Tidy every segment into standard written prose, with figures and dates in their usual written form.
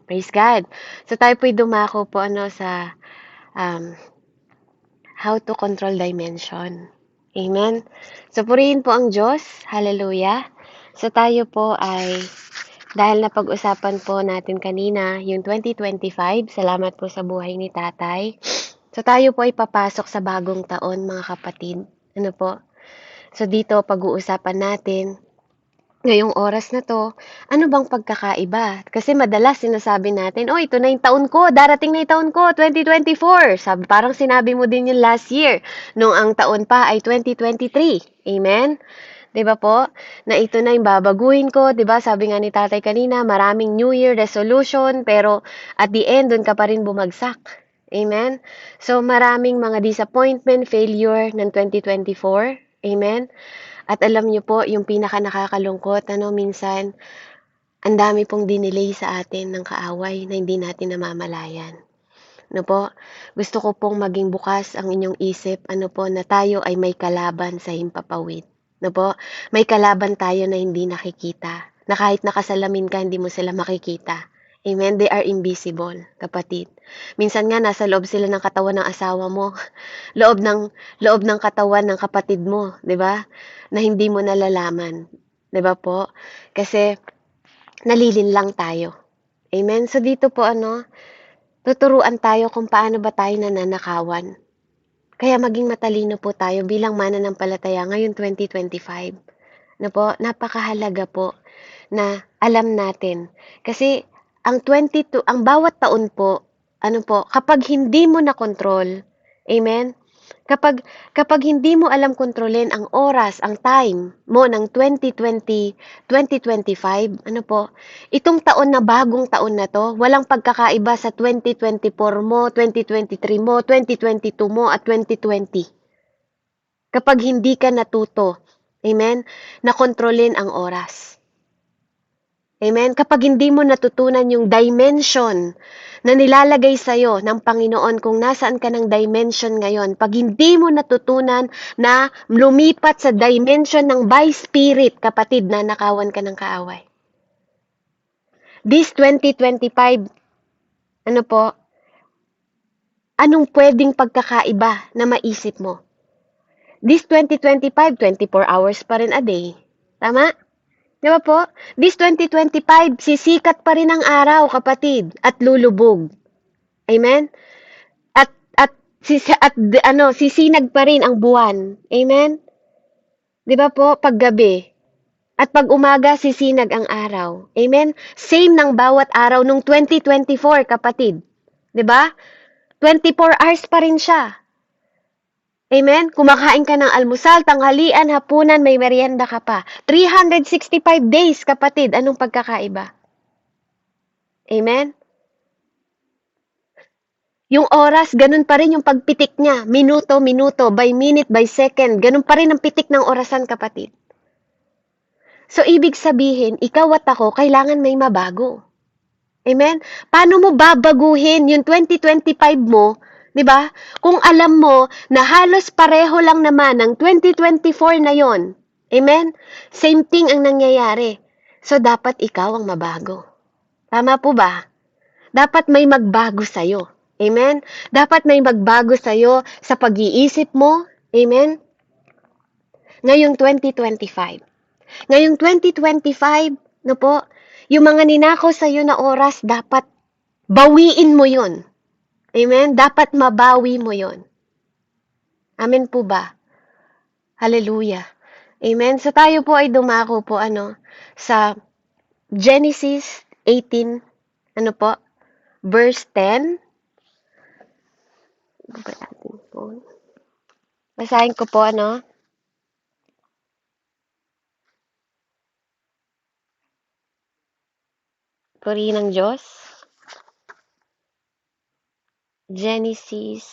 Praise God. So tayo po'y dumako po sa um, how to control dimension. Amen. So purihin po ang Diyos. Hallelujah. So tayo po ay, dahil napag-usapan po natin kanina yung 2025, salamat po sa buhay ni Tatay. So tayo po ay papasok sa bagong taon, mga kapatid. Ano po? So dito pag-uusapan natin ngayong oras na 'to, ano bang pagkakaiba? Kasi madalas sinasabi natin, "Oh, ito na yung taon ko, darating na yung taon ko, 2024." Sabi parang sinabi mo din yun last year, nung ang taon pa ay 2023. Amen? 'Di ba po? Na ito na yung babaguhin ko, 'di ba? Sabi nga ni Tatay kanina, maraming New Year resolution, pero at the end, dun ka pa rin bumagsak. Amen? So, maraming mga disappointment, failure ng 2024. Amen? At alam niyo po, yung pinaka nakakalungkot, minsan, ang dami pong dinelay sa atin ng kaaway na hindi natin namamalayan. Ano po, gusto ko pong maging bukas ang inyong isip, na tayo ay may kalaban sa himpapawid. Ano po, may kalaban tayo na hindi nakikita, na kahit nakasalamin ka, hindi mo sila makikita. Amen? They are invisible, kapatid. Minsan nga, nasa loob sila ng katawan ng asawa mo, loob ng loob ng katawan ng kapatid mo, 'di ba? Na hindi mo nalalaman, 'di ba po? Kasi nalilinlang tayo. Amen. So dito po tuturuan tayo kung paano ba tayo nananakawan. Kaya maging matalino po tayo bilang mananampalataya ngayong 2025. Ano po, napakahalaga po na alam natin. Kasi ang bawat taon po, kapag hindi mo na control, amen? Kapag hindi mo alam kontrolin ang oras, ang time mo ng 2020, 2025, itong taon na bagong taon na 'to, walang pagkakaiba sa 2024 mo, 2023 mo, 2022 mo at 2020. Kapag hindi ka natuto, amen, na kontrolin ang oras. Amen? Kapag hindi mo natutunan yung dimension na nilalagay sa'yo ng Panginoon kung nasaan ka ng dimension ngayon, pag hindi mo natutunan na lumipat sa dimension ng by spirit, kapatid, na nakawan ka ng kaaway. This 2025, anong pwedeng pagkakaiba na maisip mo? This 2025, 24 hours pa rin a day. Tama? Di ba po? This 2025, sisikat pa rin ang araw, kapatid, at lulubog. Amen? At sisinag pa rin ang buwan. Amen? Di ba po? Paggabi. At pag umaga, sisinag ang araw. Amen? Same ng bawat araw nung 2024, kapatid. Di ba? 24 hours pa rin siya. Amen? Kumakain ka ng almusal, tanghalian, hapunan, may merienda ka pa. 365 days, kapatid. Anong pagkakaiba? Amen? Yung oras, ganun pa rin yung pagpitik niya. Minuto, minuto, by minute, by second. Ganun pa rin ang pitik ng orasan, kapatid. So, ibig sabihin, ikaw at ako, kailangan may mabago. Amen? Paano mo babaguhin yung 2025 mo, di ba? Kung alam mo na halos pareho lang naman ng 2024 na yon. Amen? Same thing ang nangyayari. So, dapat ikaw ang mabago. Tama po ba? Dapat may magbago sa'yo. Amen? Dapat may magbago sa'yo sa pag-iisip mo. Amen? Ngayong 2025. Ngayong 2025, yung mga ninakaw sa'yo na oras, dapat bawiin mo yun. Amen? Dapat mabawi mo yun. Amen po ba? Hallelujah. Amen? So tayo po ay dumako po sa Genesis 18, verse 10. Basahin ko po purihin ng Diyos. Genesis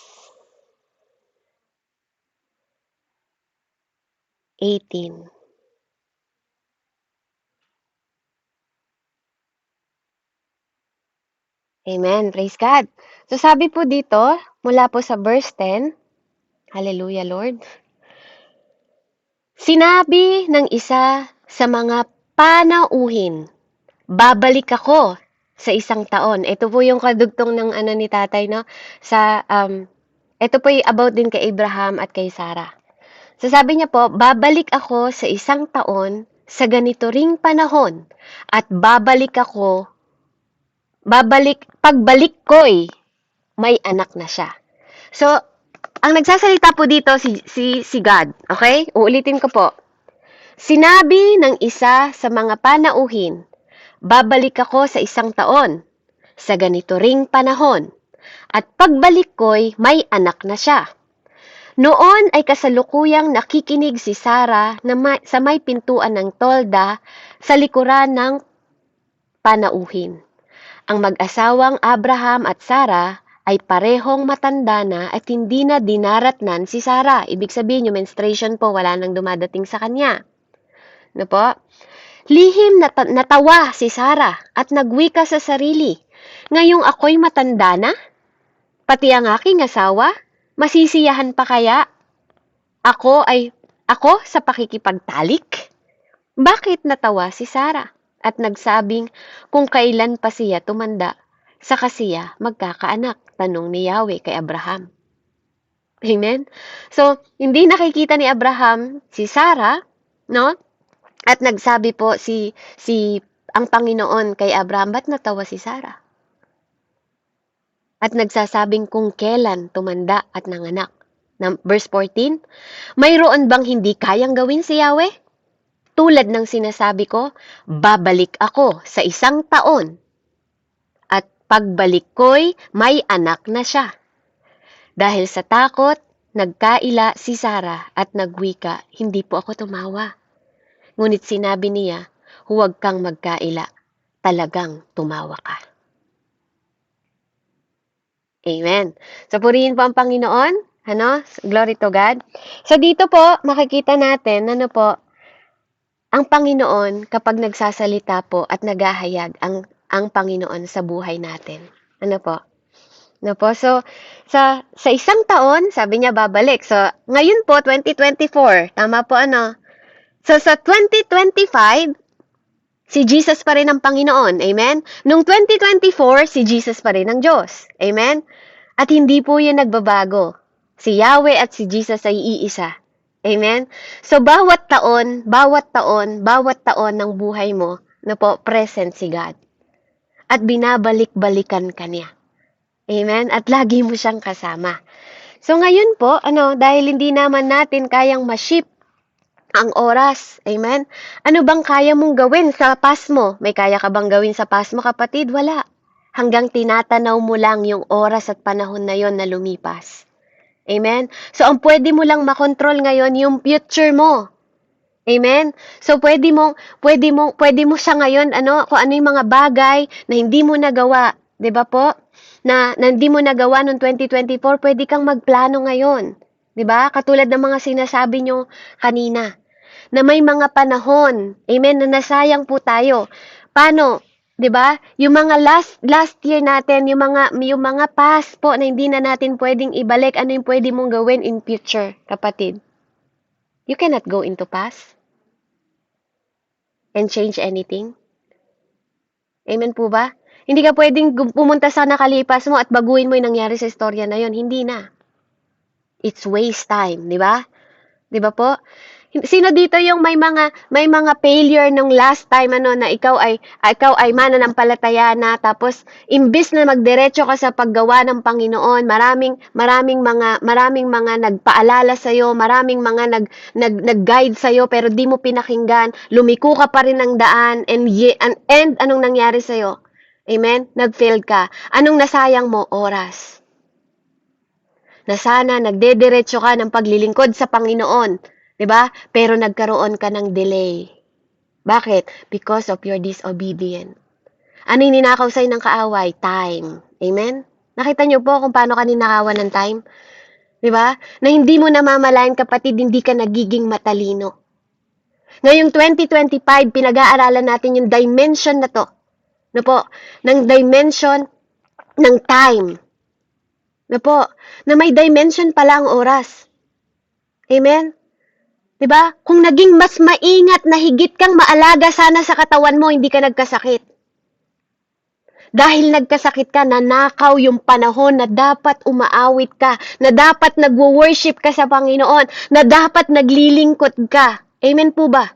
18. Amen. Praise God. So sabi po dito, mula po sa verse 10, Hallelujah, Lord. Sinabi ng isa sa mga panauhin, babalik ako sa isang taon. Ito po yung kadugtong ng ano ni tatay, no? Ito po yung about din kay Abraham at kay Sarah. So sabi niya po, babalik ako sa isang taon sa ganito ring panahon at pagbalik ko'y may anak na siya. So, ang nagsasalita po dito si God, okay? Uulitin ko po. Sinabi ng isa sa mga panauhin, babalik ako sa isang taon, sa ganito ring panahon, at pagbalik ko'y may anak na siya. Noon ay kasalukuyang nakikinig si Sarah sa may pintuan ng tolda sa likuran ng panauhin. Ang mag-asawang Abraham at Sarah ay parehong matanda na at hindi na dinaratnan si Sarah. Ibig sabihin, yung menstruation po, wala nang dumadating sa kanya. No po? Lihim natawa si Sarah at nagwika sa sarili. Ngayong ako'y matanda na? Pati ang aking asawa? Masisiyahan pa kaya? Ako sa pakikipagtalik? Bakit natawa si Sarah? At nagsabing kung kailan pa siya tumanda, saka siya magkakaanak, tanong ni Yahweh kay Abraham. Amen? So, hindi nakikita ni Abraham si Sarah, no? At nagsabi po ang Panginoon kay Abraham, ba't natawa si Sarah? At nagsasabing kung kailan tumanda at nanganak. Verse 14, mayroon bang hindi kayang gawin si Yahweh? Tulad ng sinasabi ko, babalik ako sa isang taon at pagbalik ko'y may anak na siya. Dahil sa takot, nagkaila si Sarah at nagwika, hindi po ako tumawa. Ngunit sinabi niya, huwag kang magkaila, talagang tumawa ka. Amen. So purihin po ang Panginoon, glory to God. So dito po, makikita natin, ang Panginoon kapag nagsasalita po at naghahayag ang Panginoon sa buhay natin. So, sa isang taon, sabi niya babalik. So, ngayon po, 2024. Tama po So, sa 2025, si Jesus pa rin ang Panginoon. Amen? Nung 2024, si Jesus pa rin ang Diyos. Amen? At hindi po yun nagbabago. Si Yahweh at si Jesus ay iisa. Amen? So, bawat taon ng buhay mo, present si God. At binabalik-balikan ka niya. Amen? At lagi mo siyang kasama. So, ngayon po, dahil hindi naman natin kayang ma-ship ang oras. Amen? Ano bang kaya mong gawin sa past mo? May kaya ka bang gawin sa past mo, kapatid? Wala. Hanggang tinatanaw mo lang yung oras at panahon na yon na lumipas. Amen? So, ang pwede mo lang makontrol ngayon yung future mo. Amen? So, pwede mo siya ngayon, kung ano yung mga bagay na hindi mo nagawa. 'Di ba po? Na hindi mo nagawa noong 2024, pwede kang magplano ngayon. 'Di ba? Katulad ng mga sinasabi nyo kanina. Na may mga panahon, amen, na nasayang po tayo. Paano? 'Di ba? Yung mga last year natin, yung mga past po na hindi na natin pwedeng ibalik, ano yung pwede mong gawin in future, kapatid? You cannot go into past and change anything. Amen po ba? Hindi ka pwedeng pumunta sa nakalipas mo at baguhin mo yung nangyari sa istorya na yon. Hindi na. It's waste time, di ba? Di ba po? Sino dito yung may mga failure nung last time na ikaw ay mananampalataya na, tapos imbis na magdiretso ka sa paggawa ng Panginoon, maraming mga nagpaalala sa iyo, maraming mga nag-guide sa iyo, pero di mo pinakinggan, lumiko ka pa rin ng daan, and anong nangyari sa iyo? Amen? Nag-failed ka. Anong nasayang mo? Oras. Na sana nagdediretso ka ng paglilingkod sa Panginoon. 'Di ba? Pero nagkaroon ka ng delay. Bakit? Because of your disobedience. Ano yung ninakaw sa'yo ng kaaway? Time. Amen? Nakita niyo po kung paano ka ninakawan ng time? 'Di ba? Na hindi mo namamalayan, kapatid, hindi ka nagiging matalino. Ngayong 2025, pinag-aaralan natin yung dimension na to. Ng dimension ng time. Na may dimension pala ang oras. Amen? Diba? Kung naging mas maingat na higit kang maalaga sana sa katawan mo, hindi ka nagkasakit. Dahil nagkasakit ka, nanakaw yung panahon na dapat umaawit ka, na dapat nagwo-worship ka sa Panginoon, na dapat naglilingkod ka. Amen po ba?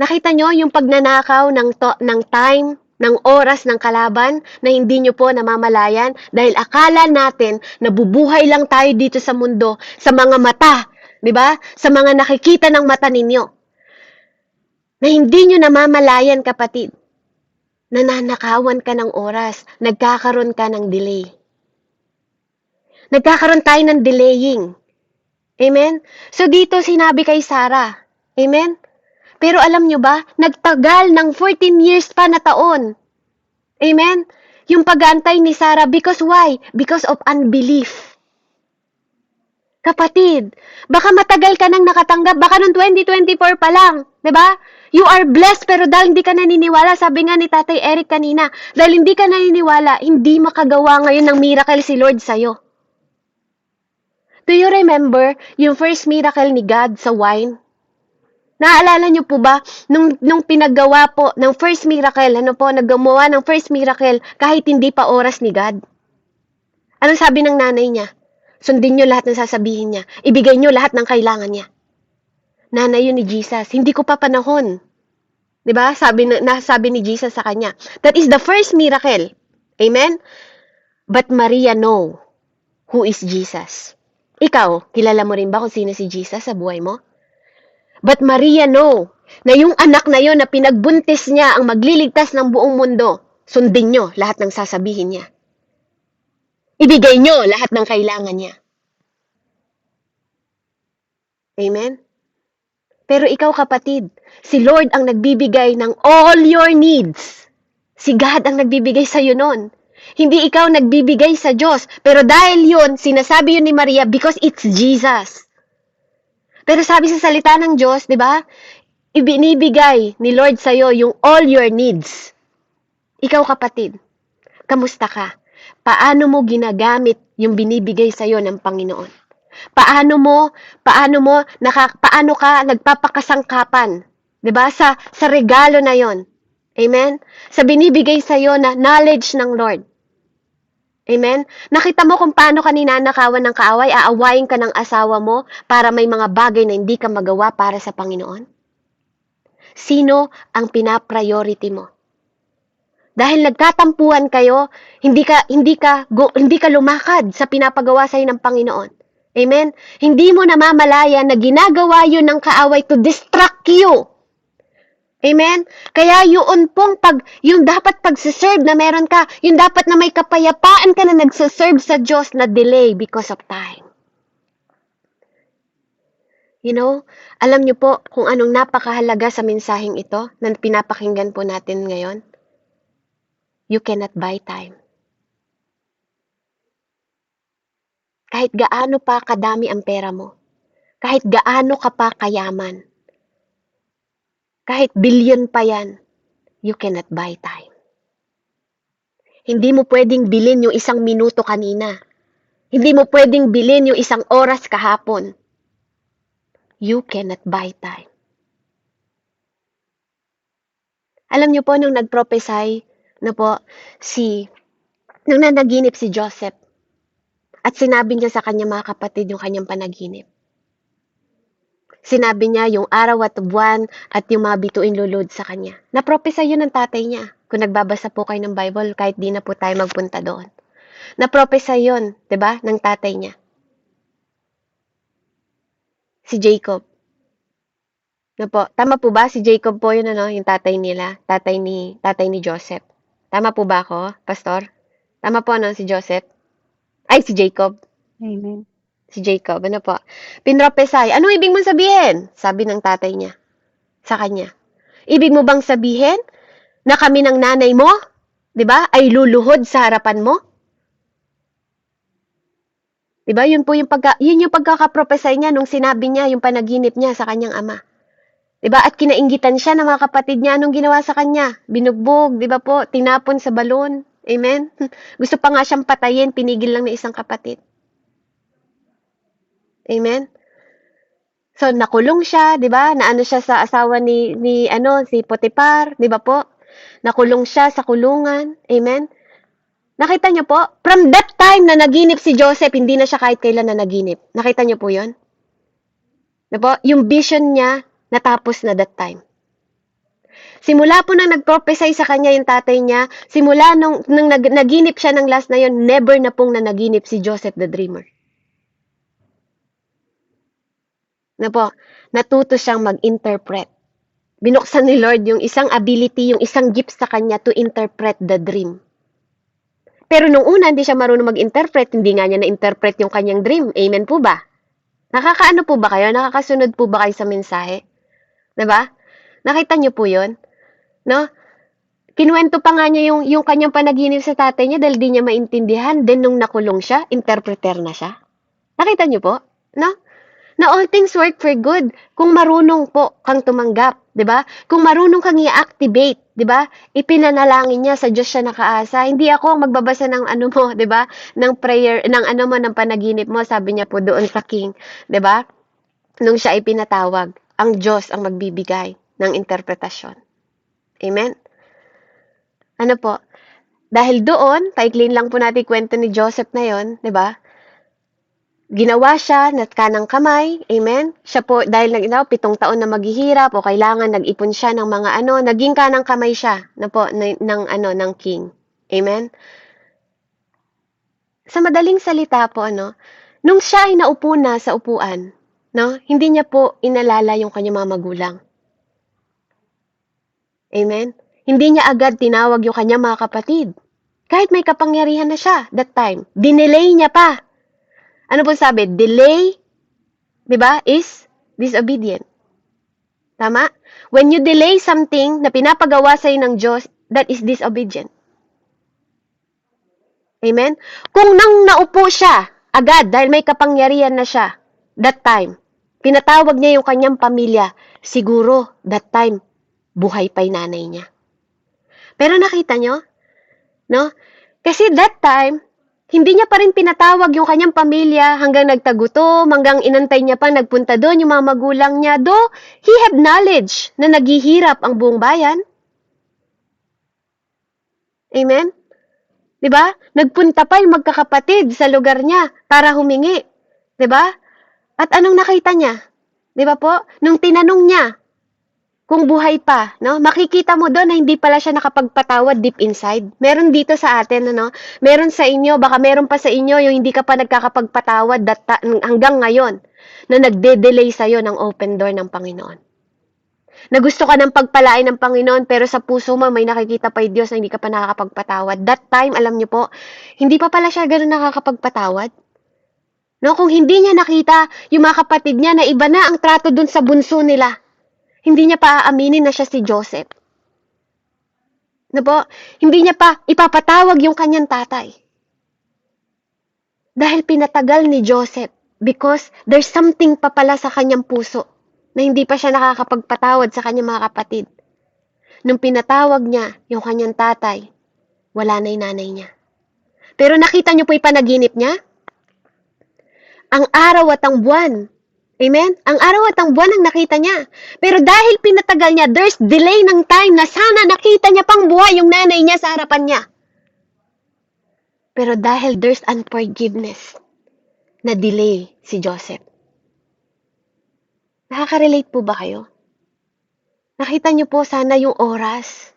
Nakita nyo yung pagnanakaw ng time, ng oras ng kalaban na hindi nyo po namamalayan dahil akala natin nabubuhay lang tayo dito sa mundo sa mga mata, di ba? Sa mga nakikita ng mata ninyo. Na hindi nyo namamalayan, kapatid. Nananakawan ka ng oras, nagkakaroon ka ng delay. Nagkakaroon tayo ng delaying. Amen? So dito sinabi kay Sarah, amen? Pero alam nyo ba, nagtagal ng 14 years pa na taon. Amen? Yung pag-aantay ni Sarah, because why? Because of unbelief. Kapatid, baka matagal ka nang nakatanggap, baka noong 2024 pa lang, 'di ba? You are blessed pero dahil hindi ka naniniwala, sabi nga ni Tatay Eric kanina, dahil hindi ka naniniwala, hindi makagawa ngayon ng miracle si Lord sa'yo. Do you remember yung first miracle ni God sa wine? Naaalala niyo po ba, nung pinaggawa po ng first miracle, naggawa ng first miracle kahit hindi pa oras ni God? Anong sabi ng nanay niya? Sundin niyo lahat ng sasabihin niya. Ibigay niyo lahat ng kailangan niya. Nanay yun ni Jesus. Hindi ko pa panahon. 'Di ba? Sabi ni Jesus sa kanya. That is the first miracle. Amen? But Maria know who is Jesus. Ikaw, kilala mo rin ba kung sino si Jesus sa buhay mo? But Maria know na yung anak na yon na pinagbuntis niya ang magliligtas ng buong mundo. Sundin niyo lahat ng sasabihin niya. Ibigay niyo lahat ng kailangan niya. Amen? Pero ikaw, kapatid, si Lord ang nagbibigay ng all your needs. Si God ang nagbibigay sa iyo nun. Hindi ikaw nagbibigay sa Diyos. Pero dahil yun, sinasabi yun ni Maria because it's Jesus. Pero sabi sa salita ng Diyos, di ba? Ibinibigay ni Lord sa iyo yung all your needs. Ikaw, kapatid, kamusta ka? Paano mo ginagamit yung binibigay sa iyo ng Panginoon? Paano ka nagpapakasangkapan, 'di ba? Sa regalo na 'yon. Amen? Sa binibigay sa iyo na knowledge ng Lord. Amen? Nakita mo kung paano ka ninanakawan ng kaaway, aawayin ka ng asawa mo para may mga bagay na hindi ka magawa para sa Panginoon? Sino ang pina-priority mo? Dahil nagkatampuhan kayo, hindi ka lumakad sa pinapagawa sa iyo ng Panginoon. Amen? Hindi mo namamalayan na ginagawa yun ng kaaway to distract you. Amen? Kaya yung dapat pagsiserve na meron ka, yung dapat na may kapayapaan ka na nagsiserve sa Diyos na delay because of time. You know, alam niyo po kung anong napakahalaga sa mensaheng ito na pinapakinggan po natin ngayon? You cannot buy time. Kahit gaano pa kadami ang pera mo, kahit gaano ka pa kayaman, kahit billion pa yan, you cannot buy time. Hindi mo pwedeng bilhin yung 1 minuto kanina. Hindi mo pwedeng bilhin yung 1 oras kahapon. You cannot buy time. Alam niyo po, nung nag-prophesy na po nung nanaginip si Joseph, at sinabi niya sa kanya mga kapatid yung kanyang panaginip. Sinabi niya yung araw at buwan at yung mga bituin lulod sa kanya. Na-prophesy yun ng tatay niya. Kung nagbabasa po kayo ng Bible, kahit di na po tayo magpunta doon. Na-prophesy yun, 'di ba, ng tatay niya. Si Jacob. Tama po ba? Si Jacob po yun, yung tatay nila, tatay ni Joseph. Tama po ba ako, Pastor? Tama po, si Joseph? Ay, si Jacob. Amen. Si Jacob, po? Pinropesay. Ano ibig mong sabihin? Sabi ng tatay niya sa kanya. Ibig mo bang sabihin na kami ng nanay mo, 'di ba, ay luluhod sa harapan mo? 'Di ba? Yun yung pagkakapropesay niya nung sinabi niya yung panaginip niya sa kanyang ama. 'Di ba? At kinainggitan siya ng mga kapatid niya. Anong ginawa sa kanya? Binugbog, 'di ba po? Tinapon sa balon. Amen? Gusto pa nga siyang patayin, pinigil lang ng isang kapatid. Amen? So, nakulong siya, 'di ba? Naano siya sa asawa si Potiphar, 'di ba po? Nakulong siya sa kulungan. Amen? Nakita niyo po? From that time na naginip si Joseph, hindi na siya kahit kailan na naginip. Nakita niyo po yun? Po? Yung vision niya, natapos na that time. Simula po nang nag-prophesy sa kanya yung tatay niya, simula nung naginip siya ng last na yun, never na pong nanaginip si Joseph the Dreamer. Po? Natuto siyang mag-interpret. Binuksan ni Lord yung isang ability, yung isang gift sa kanya to interpret the dream. Pero nung una, hindi siya marunong mag-interpret, hindi nga niya na-interpret yung kanyang dream. Amen po ba? Nakakaano po ba kayo? Nakakasunod po ba kayo sa mensahe? Diba? Nakita niyo po yun? No? Kinuwento pa nga niya yung kanyang panaginip sa tatay niya dahil di niya maintindihan. Then nung nakulong siya, interpreter na siya. Nakita niyo po? No? Na all things work for good kung marunong po kang tumanggap, 'di ba? Kung marunong kang i-activate, 'di ba? Ipinanalangin niya, sa Diyos siya nakaasa. Hindi ako magbabasa ng ano mo, 'di ba? Ng prayer, ng ano mo, ng panaginip mo, sabi niya po doon sa king, 'di ba? Nung siya ay pinatawag, ang Diyos ang magbibigay ng interpretasyon. Amen. Ano po? Dahil doon, paiklin lang po natin kwento ni Joseph na 'yon, 'di ba? Ginawa siya na kanang kamay, amen? Siya po, dahil 7 taon na maghihirap o kailangan nag-ipon siya ng mga naging kanang kamay siya na po, ng king. Amen? Sa madaling salita po, nung siya ay naupo na sa upuan, hindi niya po inalala yung kanyang mga magulang. Amen? Hindi niya agad tinawag yung kanyang mga kapatid. Kahit may kapangyarihan na siya that time. Dinelay niya pa. Ano po sabi? Delay, di ba, is disobedient. Tama? When you delay something na pinapagawa sa'yo ng Diyos, that is disobedient. Amen? Kung nang naupo siya, agad, dahil may kapangyarihan na siya, that time, pinatawag niya yung kanyang pamilya, siguro, that time, buhay pa yung nanay niya. Pero nakita nyo? No? Kasi that time, hindi niya pa rin pinatawag yung kanyang pamilya hanggang nagtagutom, hanggang inantay niya pa nagpunta doon yung mga magulang niya. Though he had knowledge na naghihirap ang buong bayan. Amen? Diba? Nagpunta pa yung magkakapatid sa lugar niya para humingi. Diba? At anong nakita niya? Diba po? Nung tinanong niya kung buhay pa, makikita mo doon na hindi pala siya nakapagpatawad deep inside. Meron dito sa atin, meron sa inyo, baka meron pa sa inyo yung hindi ka pa nagkakapagpatawad hanggang ngayon na nagde-delay sa'yo ng open door ng Panginoon. Na gusto ka ng pagpalain ng Panginoon pero sa puso mo may nakikita pa yung Diyos na hindi ka pa nakakapagpatawad. That time, alam niyo po, hindi pa pala siya gano'n nakakapagpatawad. Kung hindi niya nakita yung mga kapatid niya na iba na ang trato dun sa bunso nila, hindi niya pa aaminin na siya si Joseph. Hindi niya pa ipapatawag yung kanyang tatay. Dahil pinatagal ni Joseph because there's something pa pala sa kanyang puso na hindi pa siya nakakapagpatawad sa kanyang mga kapatid. Nung pinatawag niya yung kanyang tatay, wala na yung nanay niya. Pero nakita niyo po yung panaginip niya? Ang araw at ang buwan. Amen? Ang araw at ang buwan ang nakita niya. Pero dahil pinatagal niya, there's delay ng time na sana nakita niya pang buhay yung nanay niya sa harapan niya. Pero dahil there's unforgiveness, na delay si Joseph. Nakaka-relate po ba kayo? Nakita niyo po sana yung oras.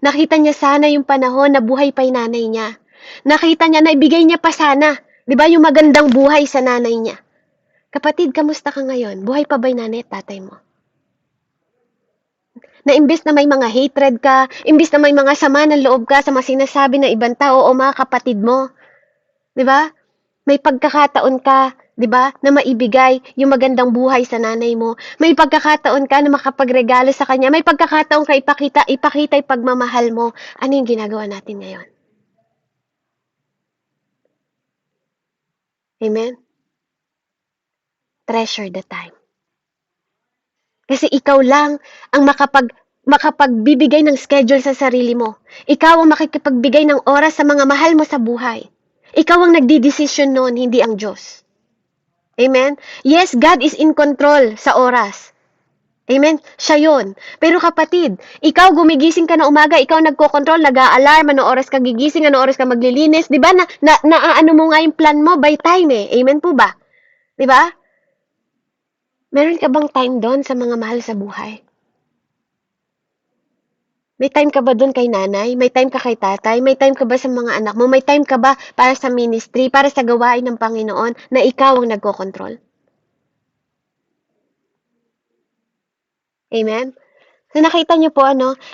Nakita niya sana yung panahon na buhay pa yung nanay niya. Nakita niya na ibigay niya pa sana, di ba, yung magandang buhay sa nanay niya. Kapatid, kamusta ka ngayon? Buhay pa ba yung nanay at tatay mo? Na imbes na may mga hatred ka, imbes na may mga sama ng loob ka sa mga sinasabi ng ibang tao o mga kapatid mo, di ba? May pagkakataon ka, di ba, na maibigay yung magandang buhay sa nanay mo. May pagkakataon ka na makapagregalo sa kanya. May pagkakataon ka ipakita yung pagmamahal mo. Ano yung ginagawa natin ngayon? Amen? Treasure the time. Kasi ikaw lang ang makapagbibigay ng schedule sa sarili mo. Ikaw ang makikipagbigay ng oras sa mga mahal mo sa buhay. Ikaw ang nagdidesisyon noon, hindi ang Diyos. Amen? Yes, God is in control sa oras. Amen? Siya yun. Pero kapatid, ikaw gumigising ka na umaga, ikaw nagko-control, nag-a-alarm, ano oras ka gigising, ano oras ka maglilinis, di ba? Ano mo nga yung plan mo by time eh. Amen po ba? Di ba? Meron ka bang time doon sa mga mahal sa buhay? May time ka ba doon kay nanay? May time ka kay tatay? May time ka ba sa mga anak mo? May time ka ba para sa ministry, para sa gawain ng Panginoon na ikaw ang nagko-control? Amen? So nakita niyo po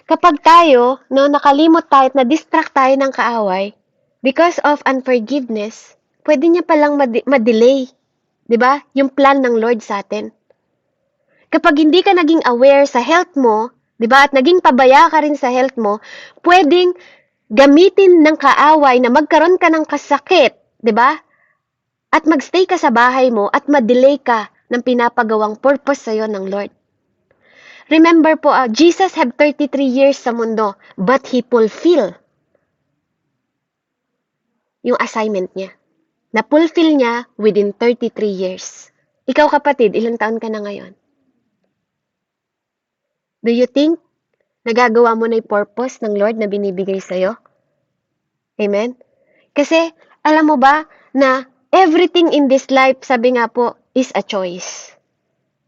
kapag tayo, nakalimot tayo at na-distract tayo ng kaaway, because of unforgiveness, pwede niya palang ma-delay, 'di ba? Yung plan ng Lord sa atin. Kapag hindi ka naging aware sa health mo, 'di ba? At naging pabaya ka rin sa health mo, pwedeng gamitin ng kaaway na magkaroon ka ng kasakit, 'di ba? At magstay ka sa bahay mo at ma-delay ka ng pinapagawang purpose sa iyo ng Lord. Remember po, Jesus had 33 years sa mundo, but He fulfill yung assignment niya. Na-fulfill niya within 33 years. Ikaw kapatid, ilang taon ka na ngayon? Do you think nagagawa mo na yung purpose ng Lord na binibigay sa'yo? Amen? Kasi, alam mo ba na everything in this life, sabi nga po, is a choice.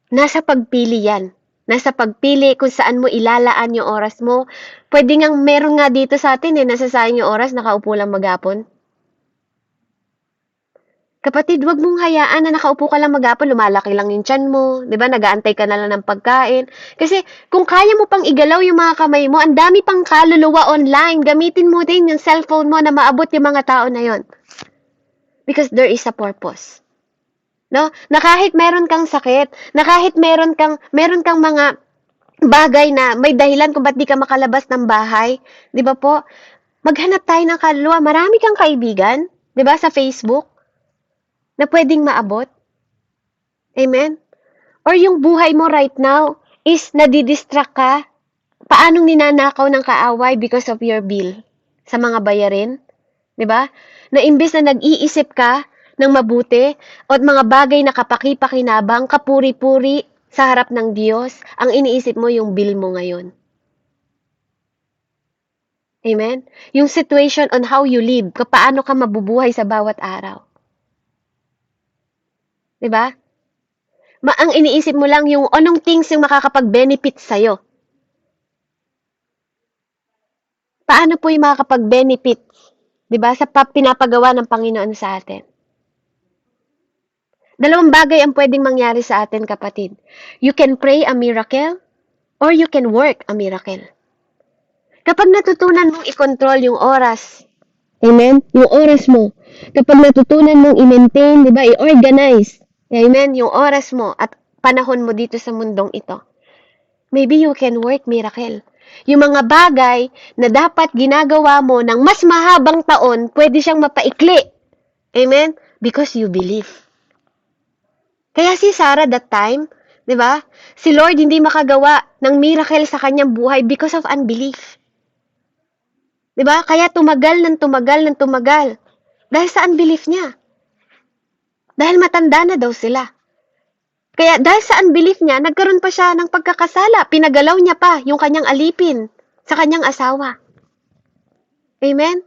Nasa pagpili yan. Nasa pagpili kung saan mo ilalaan yung oras mo. Pwede nga, meron nga dito sa atin nasasayang yung oras, nakaupo lang maghapon. Kapatid, wag mong hayaan na nakaupo ka lang maghapon, lumalaki lang yung tiyan mo, 'di ba? Nag-aantay ka na lang ng pagkain. Kasi kung kaya mo pang igalaw yung mga kamay mo, ang dami pang kaluluwa online. Gamitin mo din yung cellphone mo na maabot yung mga tao na 'yon. Because there is a purpose. No? Na kahit meron kang sakit, na kahit meron kang mga bagay na may dahilan kung ba't di ka makalabas ng bahay, 'di ba po? Maghanap tayo ng kaluluwa. Marami kang kaibigan, 'di ba, sa Facebook na pwedeng maabot. Amen? Or yung buhay mo right now is nadidistract ka. Paanong ninanakaw ng kaaway because of your bill sa mga bayarin? 'Di ba? Na imbes na nag-iisip ka ng mabuti o mga bagay na kapaki-pakinabang, kapuri-puri sa harap ng Diyos, ang iniisip mo yung bill mo ngayon. Amen? Yung situation on how you live, paano ka mabubuhay sa bawat araw. 'Di ba? Ang iniisip mo lang yung anong things yung makakapag-benefit sa'yo. Paano po yung makakapag-benefit, 'di ba, sa pinapagawa ng Panginoon sa atin? Dalawang bagay ang pwedeng mangyari sa atin, kapatid. You can pray a miracle or you can work a miracle. Kapag natutunan mong i-control yung oras, amen, yung oras mo, kapag natutunan mong i-maintain, 'di ba, i-organize, amen, yung oras mo at panahon mo dito sa mundong ito, maybe you can work miracle. Yung mga bagay na dapat ginagawa mo ng mas mahabang taon, pwede siyang mapaikli. Amen? Because you believe. Kaya si Sarah that time, 'di ba? Si Lord hindi makagawa ng miracle sa kanyang buhay because of unbelief. 'Di ba? Kaya tumagal ng tumagal. Dahil sa unbelief niya. Dahil matanda na daw sila. Kaya dahil sa unbelief niya, nagkaroon pa siya ng pagkakasala. Pinagalaw niya pa yung kanyang alipin sa kanyang asawa. Amen?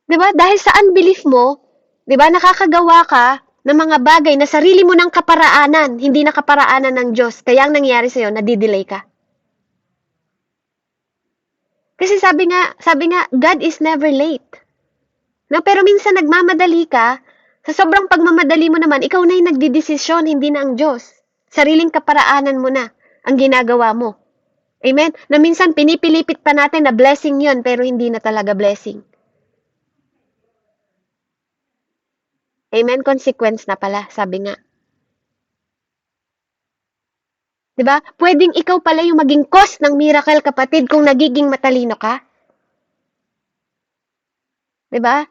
'Di ba? Dahil sa unbelief mo, 'di ba, nakakagawa ka ng mga bagay na sarili mo ng kaparaanan, hindi na kaparaanan ng Diyos. Kaya ang nangyari sa'yo, nadidelay ka. Kasi sabi nga, God is never late. No, pero minsan nagmamadali ka, sa sobrang pagmamadali mo naman, ikaw na yung nagdidesisyon, hindi na ang Diyos. Sariling kaparaanan mo na ang ginagawa mo. Amen? Na minsan pinipilipit pa natin na blessing yon, pero hindi na talaga blessing. Amen? Consequence na pala, sabi nga. 'Di ba? Pwedeng ikaw pala yung maging cause ng miracle, kapatid, kung nagiging matalino ka. 'Di ba?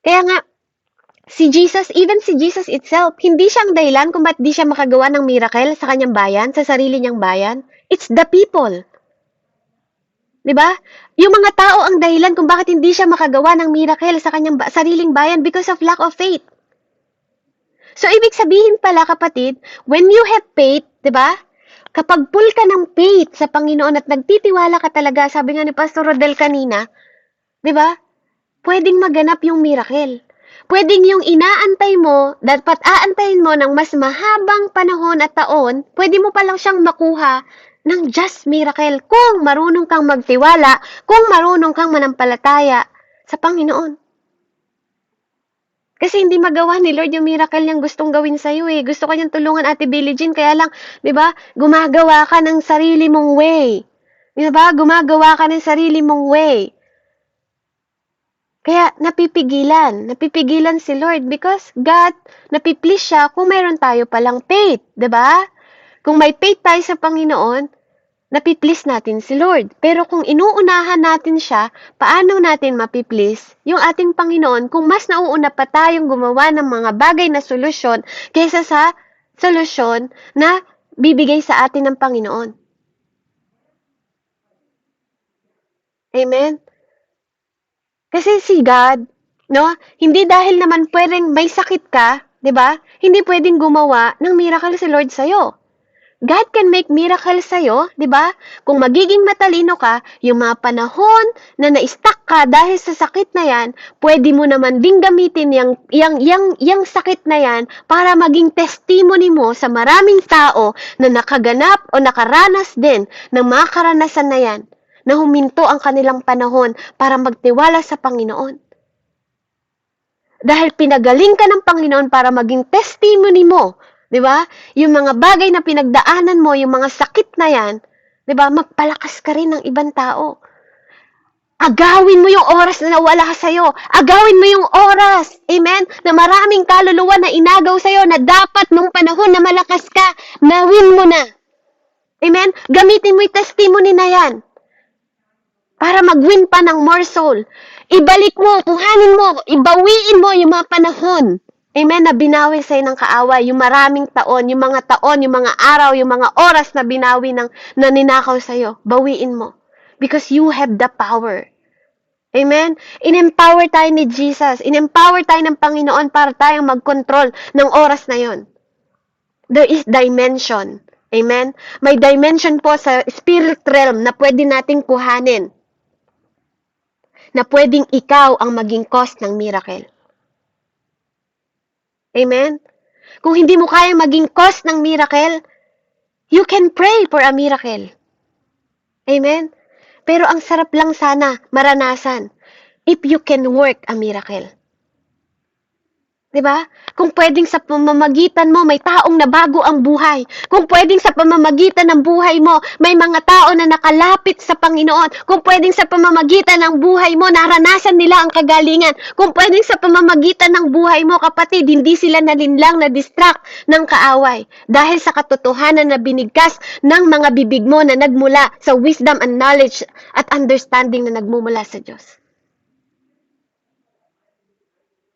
Kaya nga, even si Jesus itself, hindi siyang dahilan kung ba't di siya makagawa ng miracle sa kanyang bayan, sa sarili niyang bayan. It's the people. 'Di ba? Yung mga tao ang dahilan kung bakit hindi siya makagawa ng miracle sa kanyang sariling bayan because of lack of faith. So, ibig sabihin pala, kapatid, when you have faith, 'di ba? Kapag full ka ng faith sa Panginoon at nagtitiwala ka talaga, sabi nga ni Pastor Rodel kanina, di ba? Pwedeng maganap yung miracle. Pwedeng yung inaantay mo, dapat aantayin mo ng mas mahabang panahon at taon, pwede mo palang siyang makuha ng just miracle kung marunong kang magtiwala, kung marunong kang manampalataya sa Panginoon. Kasi hindi magawa ni Lord yung miracle niyang gustong gawin sa'yo eh. Gusto ko niyang tulungan, Ate Billie Jean, kaya lang, di ba, gumagawa ka ng sarili mong way. Di ba, gumagawa ka ng sarili mong way. Kaya napipigilan si Lord because God, napiplease siya kung mayroon tayo palang faith, 'di ba? Kung may faith tayo sa Panginoon, napiplease natin si Lord. Pero kung inuunahan natin siya, paano natin mapiplease yung ating Panginoon kung mas nauuna pa tayong gumawa ng mga bagay na solusyon kaysa sa solusyon na bibigay sa atin ng Panginoon? Amen? Kasi si God, no, hindi dahil naman pwedeng may sakit ka, 'di ba? Hindi pwedeng gumawa ng miracle si Lord sa'yo. God can make miracle sa'yo, 'di ba? Kung magiging matalino ka, yung mga panahon na na-stuck ka dahil sa sakit na 'yan, pwede mo naman ding gamitin yang sakit na 'yan para maging testimony mo sa maraming tao na nakaganap o nakaranas din ng mga karanasan na 'yan, na huminto ang kanilang panahon para magtiwala sa Panginoon. Dahil pinagaling ka ng Panginoon para maging testimony mo, di ba? Yung mga bagay na pinagdaanan mo, yung mga sakit na yan, di ba? Magpalakas ka rin ng ibang tao. Agawin mo yung oras na nawala sa'yo. Agawin mo yung oras, amen? Na maraming kaluluwa na inagaw sa'yo na dapat nung panahon na malakas ka, nawin mo na. Amen? Gamitin mo yung testimony na yan para mag-win pa ng more soul. Ibalik mo, kuhanin mo, ibawiin mo yung mga panahon. Amen, na binawi sa'yo ng kaaway, yung maraming taon, yung mga araw, yung mga oras na binawi na ninakaw sa'yo. Bawiin mo. Because you have the power. Amen? In-empower tayo ni Jesus. In-empower tayo ng Panginoon para tayong mag-control ng oras na yon. There is dimension. Amen? May dimension po sa spirit realm na pwede nating kuhanin, na pwedeng ikaw ang maging cause ng miracle. Amen? Kung hindi mo kaya maging cause ng miracle, you can pray for a miracle. Amen? Pero ang sarap lang sana maranasan if you can work a miracle. Diba? Kung pwedeng sa pamamagitan mo, may taong nabago ang buhay. Kung pwedeng sa pamamagitan ng buhay mo, may mga tao na nakalapit sa Panginoon. Kung pwedeng sa pamamagitan ng buhay mo, naranasan nila ang kagalingan. Kung pwedeng sa pamamagitan ng buhay mo, kapatid, hindi sila nalinlang na distract ng kaaway. Dahil sa katotohanan na binigkas ng mga bibig mo na nagmula sa wisdom and knowledge at understanding na nagmumula sa Diyos.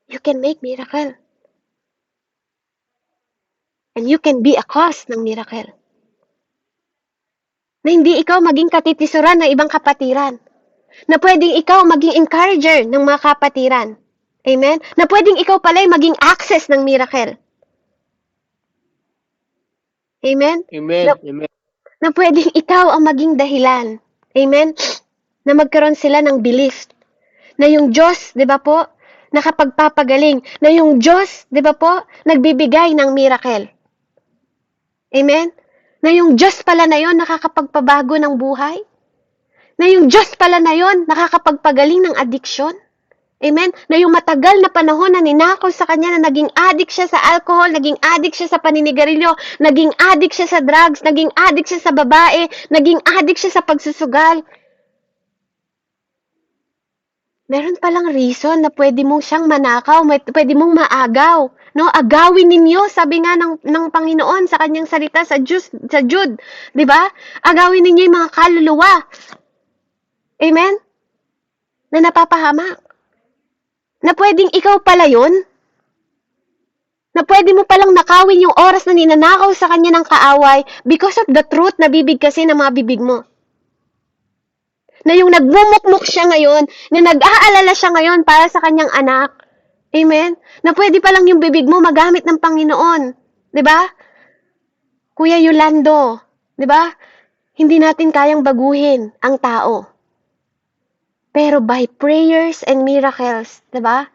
You can make miracle. And you can be a cause ng miracle. Na hindi ikaw maging katitisuran ng ibang kapatiran. Na pwedeng ikaw maging encourager ng mga kapatiran. Amen? Na pwedeng ikaw pala'y maging access ng miracle. Amen? Amen. Amen. Na pwedeng ikaw ang maging dahilan. Amen? Na magkaroon sila ng belief. Na yung Diyos, di ba po, nakapagpapagaling. Na yung Diyos, di ba po, nagbibigay ng miracle. Amen? Na yung Diyos pala na yon nakakapagpabago ng buhay. Na yung Diyos pala na yon nakakapagpagaling ng addiction. Amen? Na yung matagal na panahon na ninakaw sa kanya na naging addict siya sa alcohol, naging addict siya sa paninigarilyo, naging addict siya sa drugs, naging addict siya sa babae, naging addict siya sa pagsusugal. Meron palang reason na pwede mong siyang manakaw, pwede mong maagaw. No, agawin ninyo, sabi nga ng Panginoon sa kanyang salita sa Jude, 'di ba? Agawin ninyo yung mga kaluluwa. Amen? Na napapahamak. Na pwedeng ikaw pala 'yon. Na pwede mo palang nakawin yung oras na ninanakaw sa kanya ng kaaway because of the truth na bibigkasin ng mga bibig mo. Na yung nagmumukmuk siya ngayon, na nag-aalala siya ngayon para sa kanyang anak. Amen? Na pwede palang yung bibig mo magamit ng Panginoon. 'Di ba? Kuya Yolando, 'Di ba? Hindi natin kayang baguhin ang tao. Pero by prayers and miracles, 'di ba?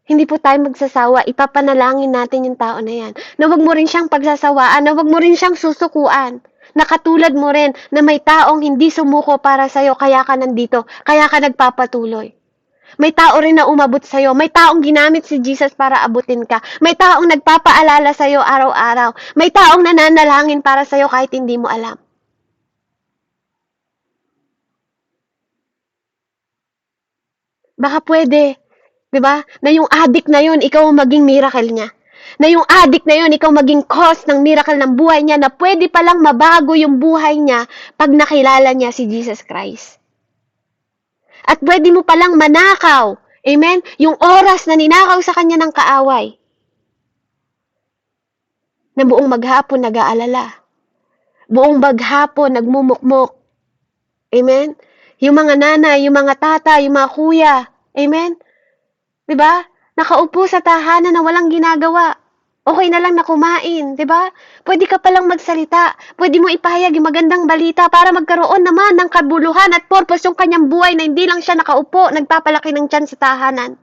Hindi po tayo magsasawa, ipapanalangin natin yung tao na yan. Na wag mo rin siyang pagsasawaan, na wag mo rin siyang susukuan. Na katulad mo rin na may taong hindi sumuko para sa'yo, kaya ka nandito, kaya ka nagpapatuloy. May tao rin na umabot sa'yo, may taong ginamit si Jesus para abutin ka, may taong nagpapaalala sa'yo araw-araw, may taong nananalangin para sa'yo kahit hindi mo alam. Baka pwede, 'di ba? Na yung addict na yun, ikaw ang maging miracle niya. Na yung addict na yun, ikaw maging cause ng miracle ng buhay niya, na pwede palang mabago yung buhay niya pag nakilala niya si Jesus Christ. At pwede mo palang manakaw, amen, yung oras na ninakaw sa kanya ng kaaway, na buong maghapon nag-aalala, buong maghapon nagmumukmok, amen? Yung mga nanay, yung mga tata, yung mga kuya, amen? 'Di ba? Nakaupo sa tahanan na walang ginagawa. Okay na lang na kumain, 'di ba? Pwede ka palang magsalita. Pwede mo ipahayag yung magandang balita para magkaroon naman ng kabuluhan at purpose yung kanyang buhay na hindi lang siya nakaupo, nagpapalaki ng tiyan sa tahanan.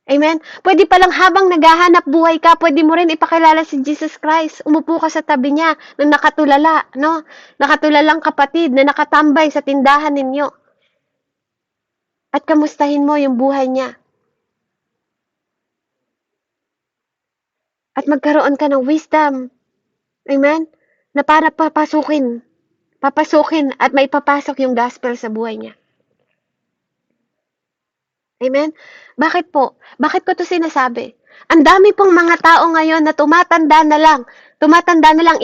Amen? Pwede palang habang naghahanap buhay ka, pwede mo rin ipakilala si Jesus Christ. Umupo ka sa tabi niya ng nakatulala, no? Nakatulalang kapatid na nakatambay sa tindahan ninyo. At kamustahin mo yung buhay niya. At magkaroon ka ng wisdom. Amen? Na para papasukin at maipapasok yung gospel sa buhay niya. Amen? Bakit po? Bakit ko to sinasabi? Ang dami pong mga tao ngayon na tumatanda na lang,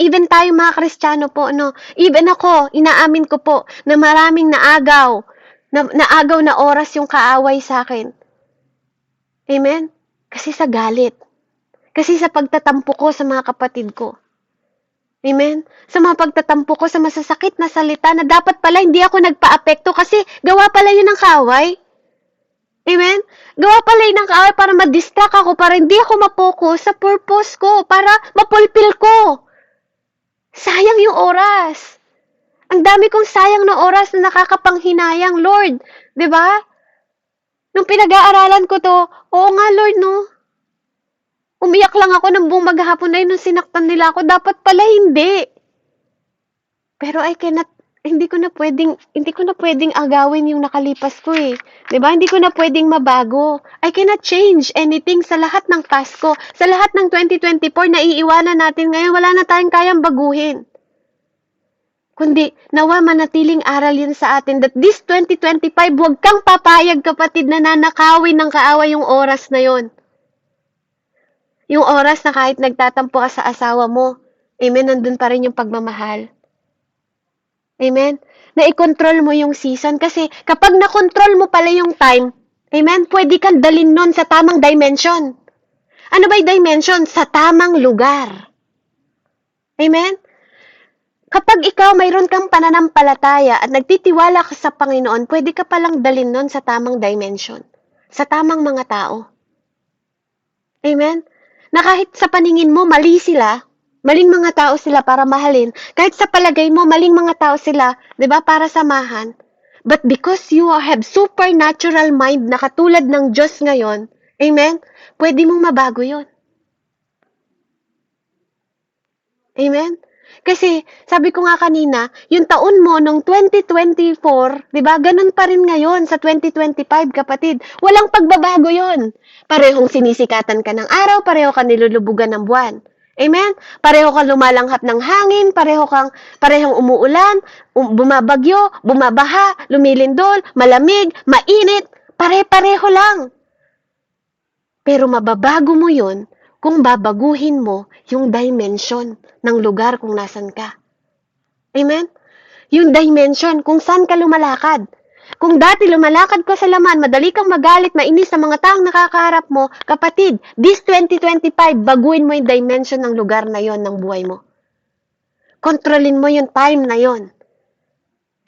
even tayo mga Kristiyano po, no? Even ako, inaamin ko po, na maraming naagaw na oras yung kaaway sa akin. Amen? Kasi sa galit. Kasi sa pagtatampo ko sa mga kapatid ko. Amen? Sa mga pagtatampo ko sa masasakit na salita na dapat pala hindi ako nagpa-apekto kasi gawa pala yun ng kaaway. Amen? Gawa pala yun ng kaaway para ma-distract ako, para hindi ako mapokus sa purpose ko, para mapulpil ko. Sayang yung oras. Ang dami kong sayang na oras na nakakapanghinayang, Lord. 'Di ba? Nung pinag-aaralan ko to, oo nga, Lord, no? Umiyak lang ako ng buong maghapon na yun nung sinaktan nila ako. Dapat pala hindi. Pero hindi ko na pwedeng agawin yung nakalipas ko eh. 'Di ba? Hindi ko na pwedeng mabago. I cannot change anything sa lahat ng Pasko. Sa lahat ng 2024 na iiwanan natin ngayon, wala na tayong kayang baguhin. Kundi, nawa manatiling aral yun sa atin that this 2025, huwag kang papayag, kapatid, na nanakawin ng kaaway yung oras na yon. Yung oras na kahit nagtatampo ka sa asawa mo, amen, nandun pa rin yung pagmamahal. Amen? Na i-control mo yung season kasi kapag na-control mo pala yung time, amen, pwede kang dalin nun sa tamang dimension. Ano ba yung dimension? Sa tamang lugar. Amen? Kapag ikaw mayroon kang pananampalataya at nagtitiwala ka sa Panginoon, pwede ka palang dalin nun sa tamang dimension. Sa tamang mga tao. Amen? Na kahit sa paningin mo, mali sila, maling mga tao sila para mahalin, kahit sa palagay mo, maling mga tao sila, 'di ba, para samahan. But because you have supernatural mind na katulad ng Diyos ngayon, amen, pwede mong mabago yon. Amen? Kasi, sabi ko nga kanina, yung taon mo nung 2024, 'di ba? Ganun pa rin ngayon sa 2025, kapatid. Walang pagbabago 'yon. Parehong sinisikatan ka ng araw, pareho ka nilulubugan ng buwan. Amen? Pareho kang lumalanghap ng hangin, parehong umuulan, bumabagyo, bumabaha, lumilindol, malamig, mainit, pare-pareho lang. Pero mababago mo 'yon kung babaguhin mo yung dimension ng lugar kung nasan ka. Amen? Yung dimension kung saan ka lumalakad. Kung dati lumalakad ka sa laman, madali kang magalit, mainis sa mga taong nakakaharap mo, kapatid, this 2025, baguhin mo yung dimension ng lugar na yon ng buhay mo. Kontrolin mo yung time na yon.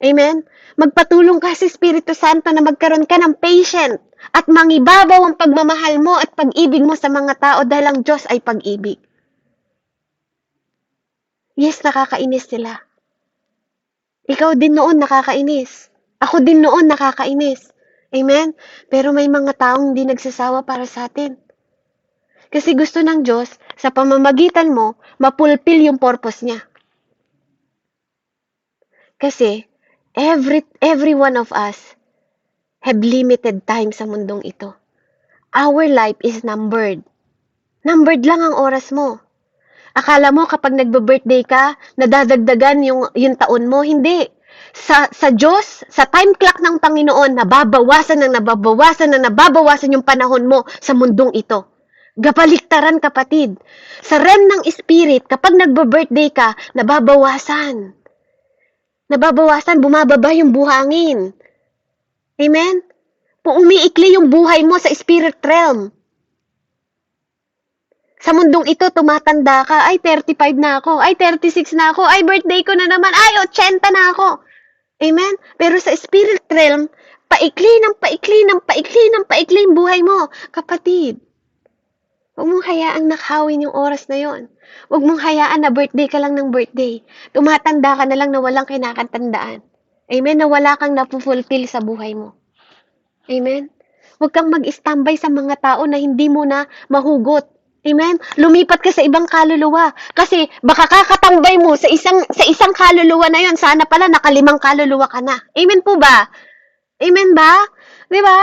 Amen? Magpatulong ka sa Espiritu Santo na magkaroon ka ng patient at mangibabaw ang pagmamahal mo at pag-ibig mo sa mga tao dahil ang Diyos ay pag-ibig. Yes, nakakainis sila. Ikaw din noon nakakainis. Ako din noon nakakainis. Amen? Pero may mga taong hindi nagsasawa para sa atin. Kasi gusto ng Diyos, sa pamamagitan mo, mapulpil yung purpose niya. Kasi, every one of us have limited time sa mundong ito. Our life is numbered. Numbered lang ang oras mo. Akala mo kapag nagbe-birthday ka, nadadagdagan yung taon mo. Hindi. Sa Diyos, sa time clock ng Panginoon, nababawasan yung panahon mo sa mundong ito. Gabaliktaran, kapatid. Sa realm ng spirit, kapag nagbe-birthday ka, nababawasan. Bumababa yung buhangin. Amen? Umiikli yung buhay mo sa spirit realm. Sa mundong ito, tumatanda ka, ay 35 na ako, ay 36 na ako, ay birthday ko na naman, ay 80 na ako. Amen? Pero sa spirit realm, paikli yung buhay mo. Kapatid, huwag mong hayaang nakawin yung oras na yon. Huwag mong hayaan na birthday ka lang ng birthday. Tumatanda ka na lang na walang kinakatandaan. Amen? Na wala kang napufulfill sa buhay mo. Amen? Huwag kang mag-standby sa mga tao na hindi mo na mahugot. Amen? Lumipat ka sa ibang kaluluwa. Kasi baka kakatambay mo sa isang kaluluwa na yon, sana pala nakalimang kaluluwa ka na. Amen po ba? Amen ba? 'Di ba?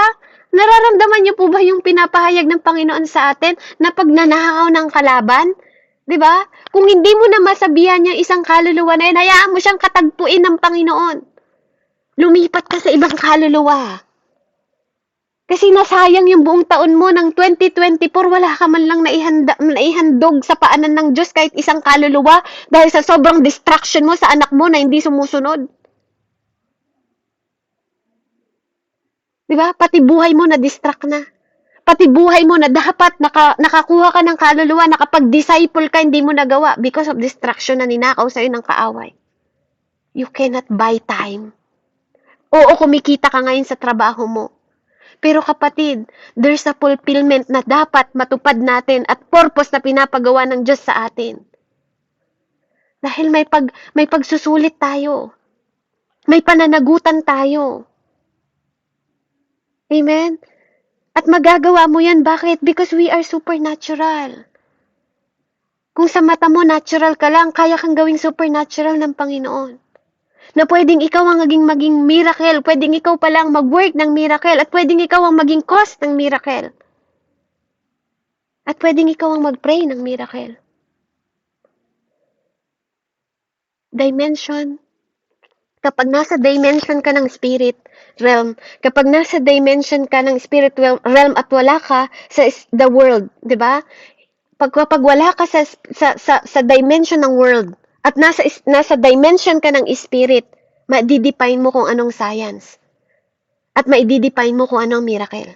Nararamdaman niyo po ba yung pinapahayag ng Panginoon sa atin na pagnanakaw ng kalaban? 'Di ba? Kung hindi mo na masabihan yung isang kaluluwa na yun, hayaan mo siyang katagpuin ng Panginoon. Lumipat ka sa ibang kaluluwa. Kasi nasayang yung buong taon mo ng 2024, wala ka man lang naihandog sa paanan ng Diyos kahit isang kaluluwa dahil sa sobrang distraction mo sa anak mo na hindi sumusunod. Diba? Pati buhay mo na-distract na. Pati buhay mo na dapat nakakuha ka ng kaluluwa, nakapag-disciple ka, hindi mo nagawa because of distraction na ninakaw sa'yo ng kaaway. You cannot buy time. Oo, kumikita ka ngayon sa trabaho mo. Pero kapatid, there's a fulfillment na dapat matupad natin at purpose na pinapagawa ng Diyos sa atin. Dahil may pagsusulit tayo. May pananagutan tayo. Amen? At magagawa mo yan. Bakit? Because we are supernatural. Kung sa mata mo natural ka lang, kaya kang gawing supernatural ng Panginoon. Na pwedeng ikaw ang maging miracle, pwedeng ikaw palang mag-work ng miracle, at pwedeng ikaw ang maging cause ng miracle. At pwedeng ikaw ang mag-pray ng miracle. Dimension. Kapag nasa dimension ka ng spirit realm, kapag nasa dimension ka ng spirit realm at wala ka sa the world, 'di ba? Kapag wala ka sa dimension ng world, at nasa dimension ka ng spirit, ma-define mo kung anong science. At ma-define mo kung anong miracle.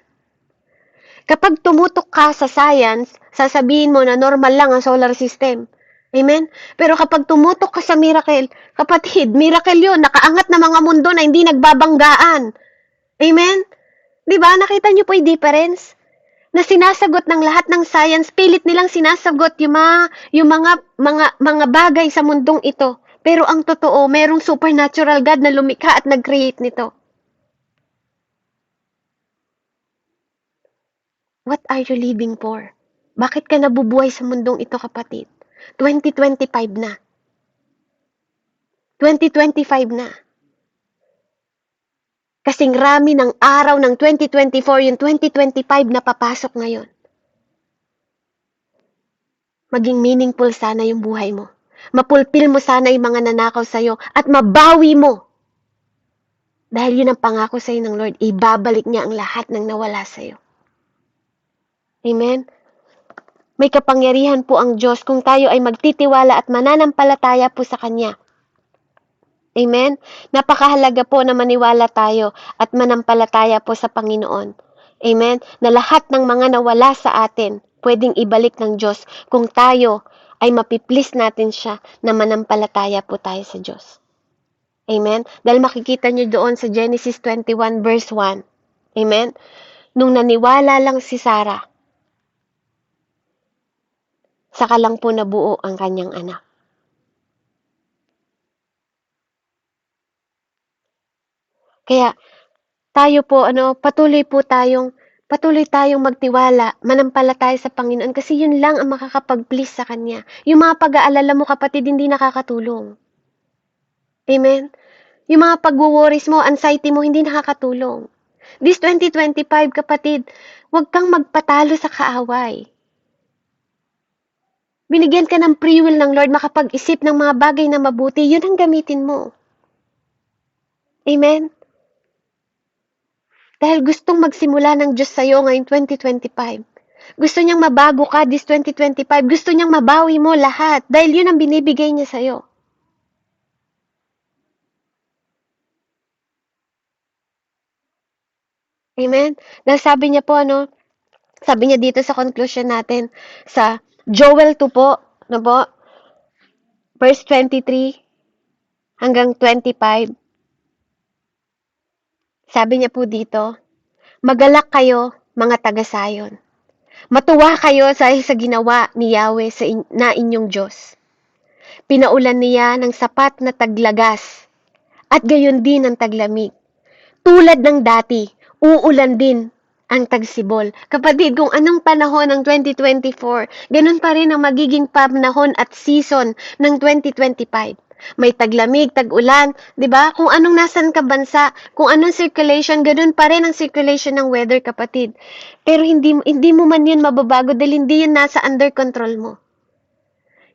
Kapag tumutok ka sa science, sasabihin mo na normal lang ang solar system. Amen? Pero kapag tumutok ka sa miracle, kapatid, miracle yun. Nakaangat na mga mundo na hindi nagbabanggaan. Amen? Diba? Nakita niyo po yung difference? Na sinasagot ng lahat ng science, pilit nilang sinasagot yung mga bagay sa mundong ito. Pero ang totoo, merong supernatural God na lumikha at nag-create nito. What are you living for? Bakit ka nabubuhay sa mundong ito, kapatid? 2025 na. 2025 na. Kasing rami ng araw ng 2024, yung 2025 na papasok ngayon. Maging meaningful sana yung buhay mo. Mapulpil mo sana yung mga nanakaw sa'yo at mabawi mo. Dahil yun ang pangako sa'yo ng Lord, ibabalik niya ang lahat ng nawala sa'yo. Amen? May kapangyarihan po ang Diyos kung tayo ay magtitiwala at mananampalataya po sa Kanya. Amen? Napakahalaga po na maniwala tayo at manampalataya po sa Panginoon. Amen? Na lahat ng mga nawala sa atin, pwedeng ibalik ng Diyos kung tayo ay mapiplease natin siya na manampalataya po tayo sa Diyos. Amen? Dahil makikita nyo doon sa Genesis 21 verse 1. Amen? Nung naniwala lang si Sarah, saka lang po nabuo ang kanyang anak. Kaya tayo po, patuloy tayong magtiwala, manampalataya sa Panginoon kasi yun lang ang makakapag-please sa Kanya. Yung mga pag-aalala mo, kapatid, hindi nakakatulong. Amen? Yung mga pag-worries mo, anxiety mo, hindi nakakatulong. This 2025, kapatid, huwag kang magpatalo sa kaaway. Binigyan ka ng free will ng Lord makapag-isip ng mga bagay na mabuti, yun ang gamitin mo. Amen? Dahil gustong magsimula ng Diyos sa'yo ngayong 2025. Gusto niyang mabago ka this 2025. Gusto niyang mabawi mo lahat. Dahil yun ang binibigay niya sa'yo. Amen? Dahil sabi niya po, sabi niya dito sa conclusion natin, sa Joel 2 po, verse 23 hanggang 25. Sabi niya po dito, magalak kayo, mga taga-Sayon. Matuwa kayo sa ginawa ni Yahweh na inyong Diyos. Pinaulan niya ng sapat na taglagas at gayon din ang taglamig. Tulad ng dati, uulan din ang tagsibol. Kapatid, kung anong panahon ng 2024, ganun pa rin ang magiging panahon at season ng 2025. May taglamig, tag-ulan, 'di ba? Kung anong nasan ka bansa, kung anong circulation, ganun pa rin ang circulation ng weather, kapatid. Pero hindi mo man 'yun mababago dahil hindi 'yun nasa under control mo.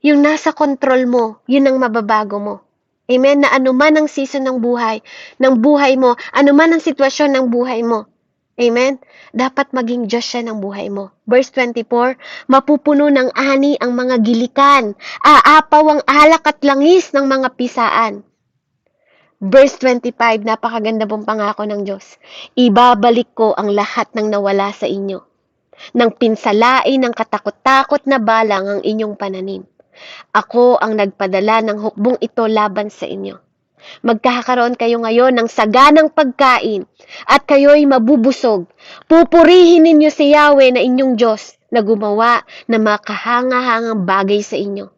Yung nasa control mo, 'yun ang mababago mo. Amen? Na anuman ang season ng buhay mo, anuman ang sitwasyon ng buhay mo. Amen? Dapat maging Diyos siya ng buhay mo. Verse 24, mapupuno ng ani ang mga gilikan, aapaw ang alak at langis ng mga pisaan. Verse 25, napakaganda pong pangako ng Diyos. Ibabalik ko ang lahat ng nawala sa inyo. Nang pinsalain ng katakot-takot na balang ang inyong pananim. Ako ang nagpadala ng hukbong ito laban sa inyo. Magkakaroon kayo ngayon ng saganang pagkain at kayo'y mabubusog. Pupurihin ninyo si Yahweh na inyong Diyos na gumawa ng mga kahanga-hangang bagay sa inyo.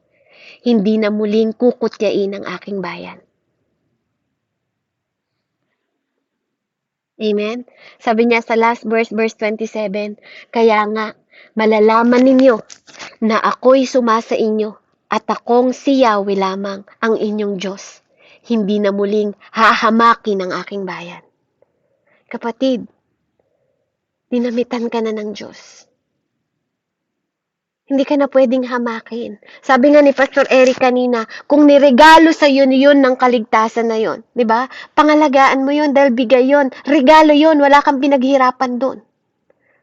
Hindi na muling kukutyain ang aking bayan. Amen? Sabi niya sa last verse, verse 27, kaya nga, malalaman ninyo na ako'y sumasa inyo at akong si Yahweh lamang ang inyong Diyos. Hindi na muling hahamakin ang aking bayan. Kapatid, dinamitan ka na ng Diyos. Hindi ka na pwedeng hamakin. Sabi nga ni Pastor Eric kanina, kung niregalo sa yun ng kaligtasan na yun, di ba? Pangalagaan mo yun dahil bigay yun. Regalo yun, wala kang pinaghirapan doon.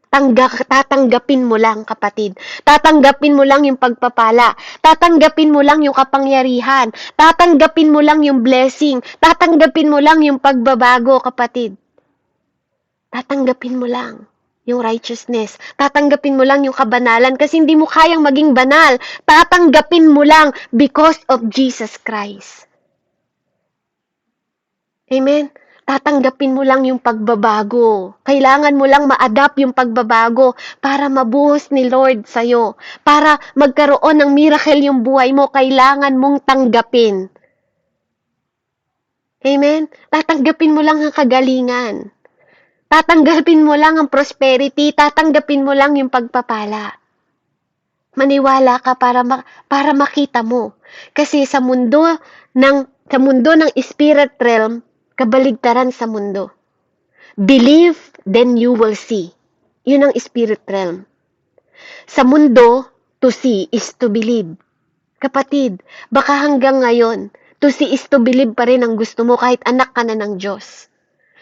Tatanggapin mo lang, kapatid. Tatanggapin mo lang yung pagpapala. Tatanggapin mo lang yung kapangyarihan. Tatanggapin mo lang yung blessing. Tatanggapin mo lang yung pagbabago, kapatid. Tatanggapin mo lang yung righteousness. Tatanggapin mo lang yung kabanalan kasi hindi mo kayang maging banal. Tatanggapin mo lang because of Jesus Christ. Amen? Tatanggapin mo lang yung pagbabago. Kailangan mo lang ma-adapt yung pagbabago para mabuhos ni Lord sa'yo. Para magkaroon ng miracle yung buhay mo, kailangan mong tanggapin. Amen? Tatanggapin mo lang ang kagalingan. Tatanggapin mo lang ang prosperity, tatanggapin mo lang yung pagpapala. Maniwala ka para makita mo. Kasi sa mundo ng spirit realm, kabaligtaran sa mundo. Believe, then you will see. Yun ang spirit realm. Sa mundo, to see is to believe. Kapatid, baka hanggang ngayon, to see is to believe pa rin ang gusto mo kahit anak ka na ng Diyos.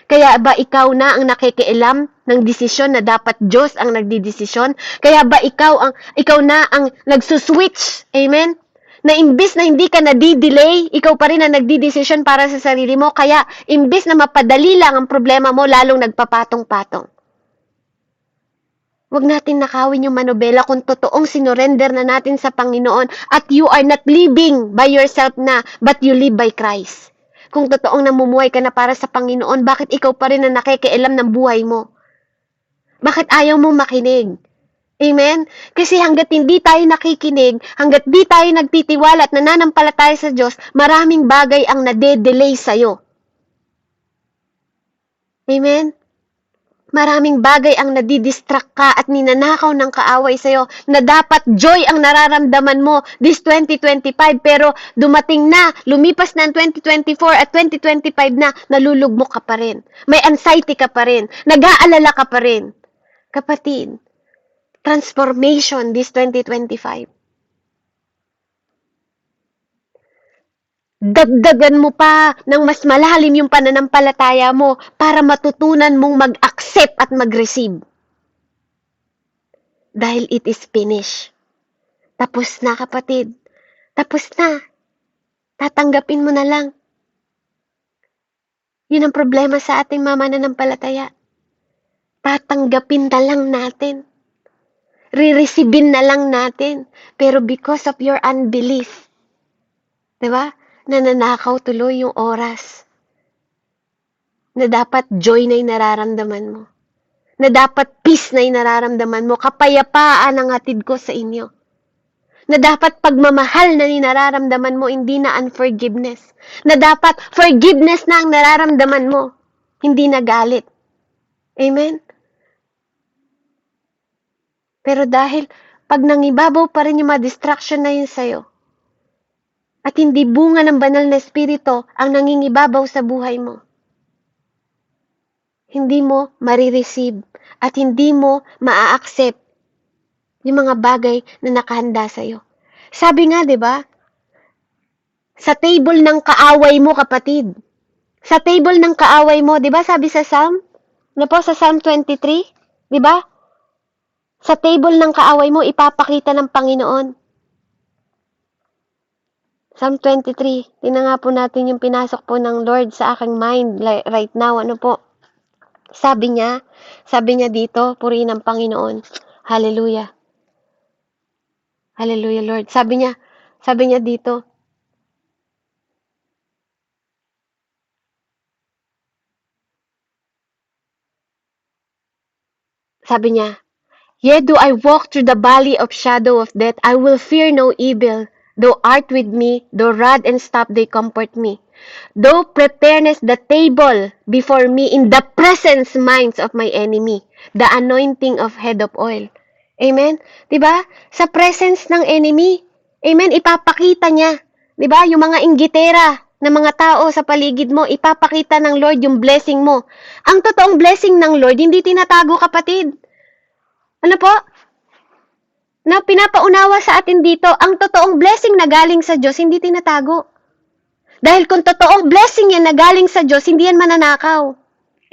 Kaya ba ikaw na ang nakikialam ng desisyon na dapat Diyos ang nagdidesisyon? Kaya ba ikaw na ang nagsuswitch? Amen? Na imbis na hindi ka nadidelay, ikaw pa rin ang nagdidesisyon para sa sarili mo. Kaya imbis na mapadali lang ang problema mo, lalong nagpapatong-patong. Huwag natin nakawin yung manobela kung totoong sinorender na natin sa Panginoon at you are not living by yourself na, but you live by Christ. Kung totoong namumuhay ka na para sa Panginoon, bakit ikaw pa rin ang nakikialam ng buhay mo? Bakit ayaw mo makinig? Amen? Kasi hanggat hindi tayo nakikinig, hanggat di tayo nagtitiwala at nananampalataya sa Diyos, maraming bagay ang nade-delay sa'yo. Amen? Maraming bagay ang nadidistract ka at ninanakaw ng kaaway sa'yo na dapat joy ang nararamdaman mo this 2025 pero dumating na, lumipas na ang 2024 at 2025 na, nalulugmok ka pa rin. May anxiety ka pa rin. Nag-aalala ka pa rin. Kapatid, transformation this 2025. Dagdagan mo pa ng mas malalim yung pananampalataya mo para matutunan mong mag-accept at mag-receive. Dahil it is finished. Tapos na, kapatid. Tapos na. Tatanggapin mo na lang. Yun ang problema sa ating mga mananampalataya. Tatanggapin na lang natin. Re-receivein na lang natin. Pero because of your unbelief, diba? Nananakaw tuloy yung oras. Na dapat joy na yung nararamdaman mo. Na dapat peace na yung nararamdaman mo. Kapayapaan ang hatid ko sa inyo. Na dapat pagmamahal na nararamdaman mo, hindi na unforgiveness. Na dapat forgiveness na ang nararamdaman mo, hindi na galit. Amen? Pero dahil pag nangibabaw pa rin yung mga distraction na yun sa'yo, at hindi bunga ng banal na espiritu ang nangingibabaw sa buhay mo, hindi mo marireceive at hindi mo maa-accept yung mga bagay na nakahanda sa'yo. Sabi nga, di ba? Sa table ng kaaway mo, kapatid. Sa table ng kaaway mo, di ba sabi sa Psalm? Ano po, sa Psalm 23? Di ba? Sa table ng kaaway mo, ipapakita ng Panginoon. Psalm 23. Tingnan nga po natin yung pinasok po ng Lord sa aking mind right now. Ano po? Sabi niya dito, purihin ang Panginoon. Hallelujah. Hallelujah, Lord. Sabi niya dito, sabi niya, yea, do I walk through the valley of shadow of death, I will fear no evil. Thou art with me, though rod and staff they comfort me. Thou preparest the table before me in the presence minds of my enemy, the anointing of head of oil. Amen? Diba? Sa presence ng enemy. Amen? Ipapakita niya. Diba? Yung mga inggitera na mga tao sa paligid mo, ipapakita ng Lord yung blessing mo. Ang totoong blessing ng Lord, hindi tinatago, kapatid. Ano po? Na pinapaunawa sa atin dito, ang totoong blessing na galing sa Diyos, hindi tinatago. Dahil kung totoong blessing yan na galing sa Diyos, hindi yan mananakaw.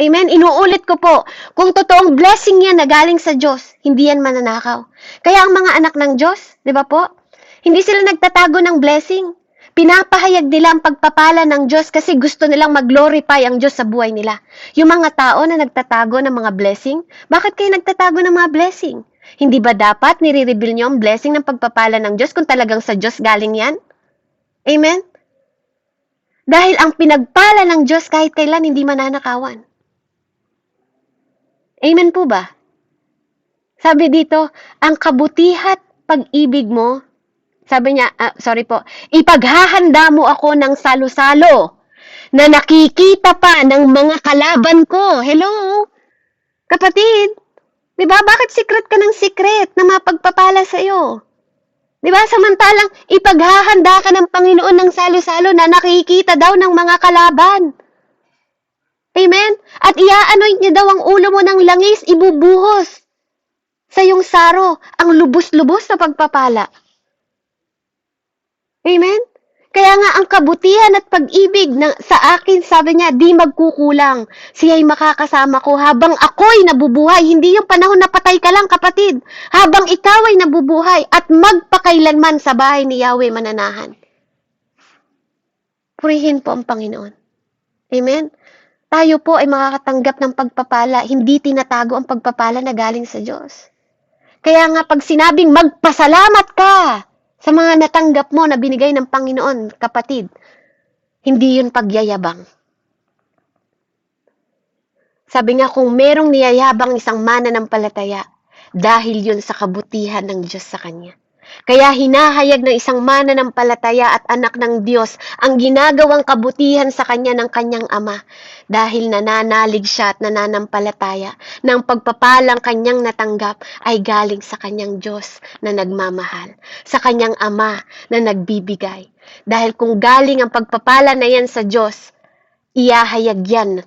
Amen? Inuulit ko po, kung totoong blessing yan na galing sa Diyos, hindi yan mananakaw. Kaya ang mga anak ng Diyos, di ba po? Hindi sila nagtatago ng blessing. Pinapahayag nila ang pagpapala ng Diyos kasi gusto nilang mag-glorify ang Diyos sa buhay nila. Yung mga tao na nagtatago ng mga blessing, bakit kayo nagtatago ng mga blessing? Hindi ba dapat nire-reveal nyo ang blessing ng pagpapala ng Diyos kung talagang sa Diyos galing yan? Amen? Dahil ang pinagpala ng Diyos kahit kailan hindi mananakawan. Amen po ba? Sabi dito, ang kabutihat pag-ibig mo, sabi niya, ipaghahanda mo ako ng salo-salo na nakikita pa ng mga kalaban ko. Hello? Kapatid, di ba? Bakit secret ka ng secret na mapagpapala sa iyo? Di ba? Samantalang ipaghahanda ka ng Panginoon ng salo-salo na nakikita daw ng mga kalaban. Amen? At iaanoint niya daw ang ulo mo ng langis, ibubuhos sa iyong saro, ang lubos-lubos na pagpapala. Amen? Kaya nga ang kabutihan at pag-ibig sa akin, sabi niya, di magkukulang. Siya'y makakasama ko habang ako'y nabubuhay. Hindi yung panahon na patay ka lang, kapatid. Habang ikaw ay nabubuhay at magpakailanman sa bahay ni Yahweh mananahan. Purihin po ang Panginoon. Amen? Tayo po ay makakatanggap ng pagpapala. Hindi tinatago ang pagpapala na galing sa Diyos. Kaya nga pag sinabing magpasalamat ka sa mga natanggap mo na binigay ng Panginoon, kapatid, hindi yun pagyayabang. Sabi nga kung merong niyayabang isang mananampalataya, dahil yun sa kabutihan ng Diyos sa kanya. Kaya hinahayag ng isang mananampalataya at anak ng Diyos ang ginagawang kabutihan sa kanya ng kanyang ama dahil nananalig siya at nananampalataya ng pagpapalang kanyang natanggap ay galing sa kanyang Diyos na nagmamahal, sa kanyang ama na nagbibigay. Dahil kung galing ang pagpapala na yan sa Diyos, iyahayag yan,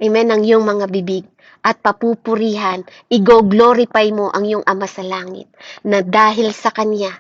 amen, ng iyong mga bibig at papupurihan, i-glorify mo ang iyong Ama sa langit na dahil sa Kanya,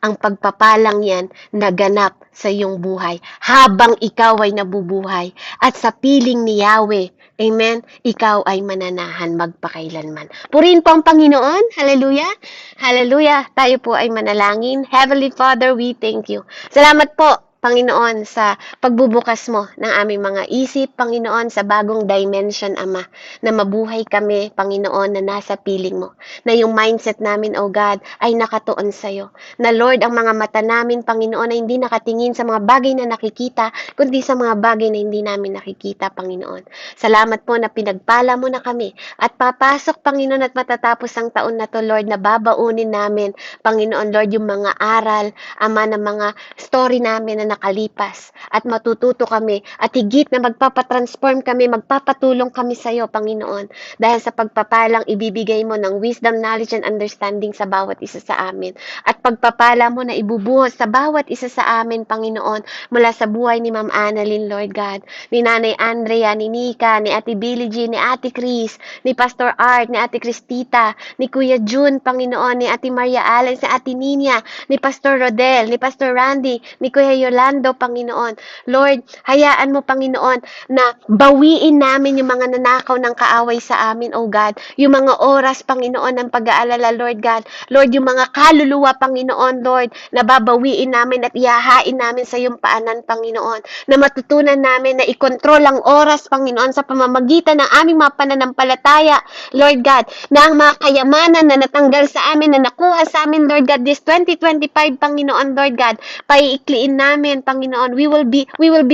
ang pagpapalang yan naganap sa iyong buhay habang ikaw ay nabubuhay at sa piling ni Yahweh, amen, ikaw ay mananahan magpakailanman. Purihin po ang Panginoon, hallelujah, hallelujah, tayo po ay manalangin. Heavenly Father, we thank you. Salamat po, Panginoon, sa pagbubukas mo ng aming mga isip, Panginoon, sa bagong dimension, Ama, na mabuhay kami, Panginoon, na nasa piling mo, na yung mindset namin, O God, ay nakatuon sa'yo, na Lord, ang mga mata namin, Panginoon, ay hindi nakatingin sa mga bagay na nakikita, kundi sa mga bagay na hindi namin nakikita, Panginoon. Salamat po na pinagpala mo na kami, at papasok, Panginoon, at matatapos ang taon na to, Lord, na babaunin namin, Panginoon, Lord, yung mga aral, Ama, na mga story namin na nakalipas at matututo kami at higit na magpapatransform kami, magpapatulong kami sa iyo, Panginoon, dahil sa pagpapalang ibibigay mo ng wisdom, knowledge, and understanding sa bawat isa sa amin at pagpapala mo na ibubuhos sa bawat isa sa amin, Panginoon, mula sa buhay ni Ma'am Annalyn, Lord God, ni Nanay Andrea, ni Nika, ni Ate Billie G, ni Ate Chris, ni Pastor Art, ni Ate Cristita, ni Kuya June, Panginoon, ni Ate Maria Allen, si Ate Nina, ni Pastor Rodel, ni Pastor Randy, ni Kuya Yolando, Panginoon. Lord, hayaan mo, Panginoon, na bawiin namin yung mga nanakaw ng kaaway sa amin, O God. Yung mga oras, Panginoon, ng pag-aalala, Lord God. Lord, yung mga kaluluwa, Panginoon, Lord, na babawiin namin at ihahain namin sa iyong paanan, Panginoon. Na matutunan namin na ikontrol ang oras, Panginoon, sa pamamagitan ng aming mga pananampalataya, Lord God, na ang mga kayamanan na natanggal sa amin, na nakuha sa amin, Lord God, this 2025, Panginoon, Lord God, paiikliin namin, Panginoon. We will be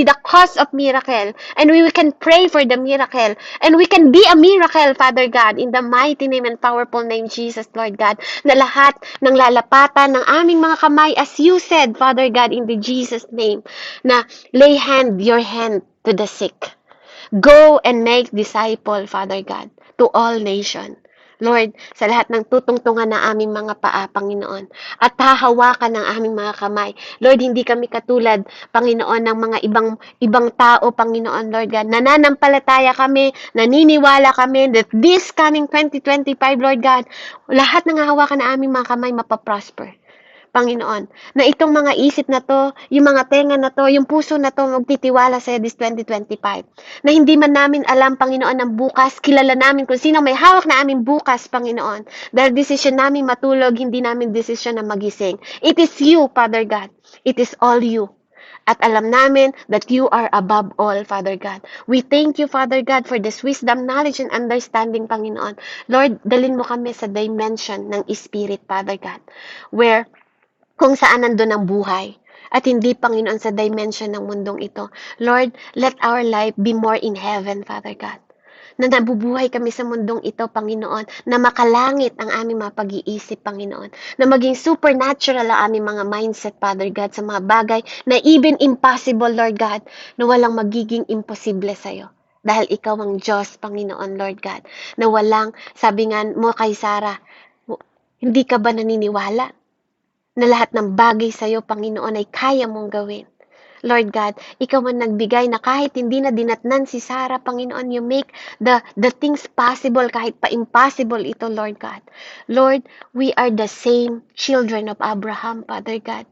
the cause of miracle, and we can pray for the miracle, and we can be a miracle, Father God, in the mighty name and powerful name, Jesus, Lord God, na lahat ng lalapatan ng aming mga kamay, as you said, Father God, in the Jesus name, na lay your hand to the sick. Go and make disciple, Father God, to all nations. Lord, sa lahat ng tutungtungan na aming mga paa, Panginoon, at hahawakan ng aming mga kamay. Lord, hindi kami katulad, Panginoon, ng mga ibang tao, Panginoon, Lord God. Nananampalataya kami, naniniwala kami that this coming 2025, Lord God, lahat ng hahawakan ng aming mga kamay mapaprosper. Panginoon, na itong mga isip na to, yung mga tenga na to, yung puso na to, magtitiwala sa this 2025. Na hindi man namin alam, Panginoon, ng bukas, kilala namin kung sino may hawak na aming bukas, Panginoon. Dahil desisyon namin matulog, hindi namin desisyon na magising. It is you, Father God. It is all you. At alam namin that you are above all, Father God. We thank you, Father God, for this wisdom, knowledge, and understanding, Panginoon. Lord, dalin mo kami sa dimension ng Spirit, Father God, where kung saan nandun ang buhay. At hindi, Panginoon, sa dimension ng mundong ito. Lord, let our life be more in heaven, Father God. Na nabubuhay kami sa mundong ito, Panginoon, na makalangit ang aming mga pag-iisip, Panginoon. Na maging supernatural ang aming mga mindset, Father God, sa mga bagay na even impossible, Lord God, na walang magiging imposible sa'yo. Dahil ikaw ang Diyos, Panginoon, Lord God, na walang, sabi nga mo kay Sarah, hindi ka ba naniniwala na lahat ng bagay sa iyo, Panginoon, ay kaya mong gawin? Lord God, ikaw man nagbigay na kahit hindi na dinatnan si Sarah, Panginoon, you make the things possible kahit pa impossible ito, Lord God. Lord, we are the same children of Abraham, Father God.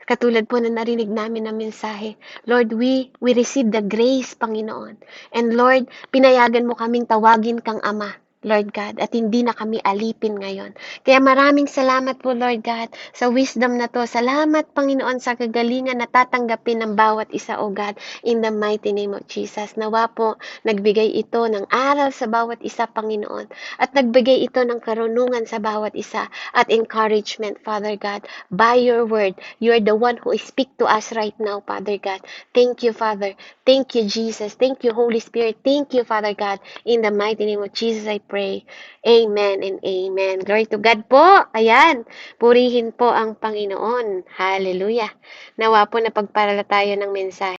Katulad po na narinig namin na mensahe. Lord, we receive the grace, Panginoon. And Lord, pinayagan mo kaming tawagin kang Ama, Lord God, at hindi na kami alipin ngayon. Kaya maraming salamat po, Lord God, sa wisdom na to. Salamat, Panginoon, sa kagalingan na tatanggapin ng bawat isa, O God, in the mighty name of Jesus. Nawa po, nagbigay ito ng aral sa bawat isa, Panginoon, at nagbigay ito ng karunungan sa bawat isa, at encouragement, Father God, by your word. You are the one who speak to us right now, Father God. Thank you, Father. Thank you, Jesus. Thank you, Holy Spirit. Thank you, Father God. In the mighty name of Jesus, I pray. pray. Amen and amen. Glory to God po. Ayan. Purihin po ang Panginoon. Hallelujah. Nawa po na pagparala tayo ng mensahe.